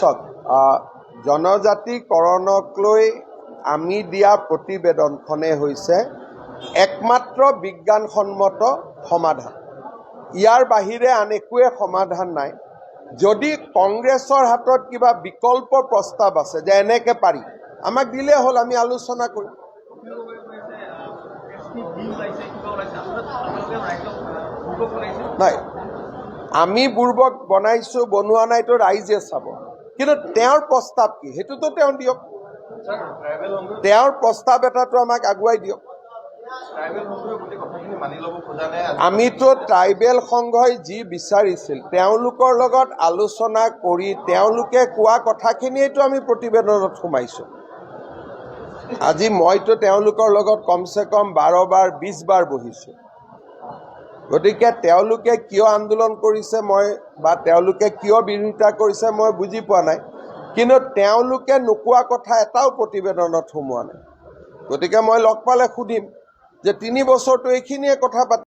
চাওক জনজাতিকৰণক লৈ আমি দিয়া প্ৰতিবেদনখনে হৈছে একমাত্ৰ বিজ্ঞানসন্মত সমাধান। ইয়াৰ বাহিৰে আন একোৱে সমাধান নাই। যদি কংগ্ৰেছৰ হাতত কিবা বিকল্প প্ৰস্তাৱ আছে যে এনেকে পাৰি আমাক দিলে হ'ল, আমি আলোচনা কৰিম। নাই, আমি বুৰ্বক বনাইছোঁ বনোৱা নাইতো ৰাইজে চাব। কিন্তু তেওঁৰ প্ৰস্তাৱ কি সেইটোতো তেওঁ দিয়ক, তেওঁৰ প্ৰস্তাৱ এটাতো আমাক আগুৱাই দিয়ক। আমিতো ট্ৰাইবেল সংঘই যি বিচাৰিছিল তেওঁলোকৰ লগত আলোচনা কৰি তেওঁলোকে কোৱা কথাখিনিয়েতো আমি প্ৰতিবেদনত সোমাইছোঁ। আজি মইতো তেওঁলোকৰ লগত কমচে কম 12 বাৰ 20 বাৰ বহিছোঁ। গতিকে তেওঁলোকে কিয় আন্দোলন কৰিছে মই বা তেওঁলোকে কিয় বিৰোধিতা কৰিছে মই বুজি পোৱা নাই। কিন্তু তেওঁলোকে নোকোৱা কথা এটাও প্ৰতিবেদনত সোমোৱা নাই। গতিকে মই লগ পালে সুধিম যে 3 বছৰটো এইখিনিয়ে কথা পাতি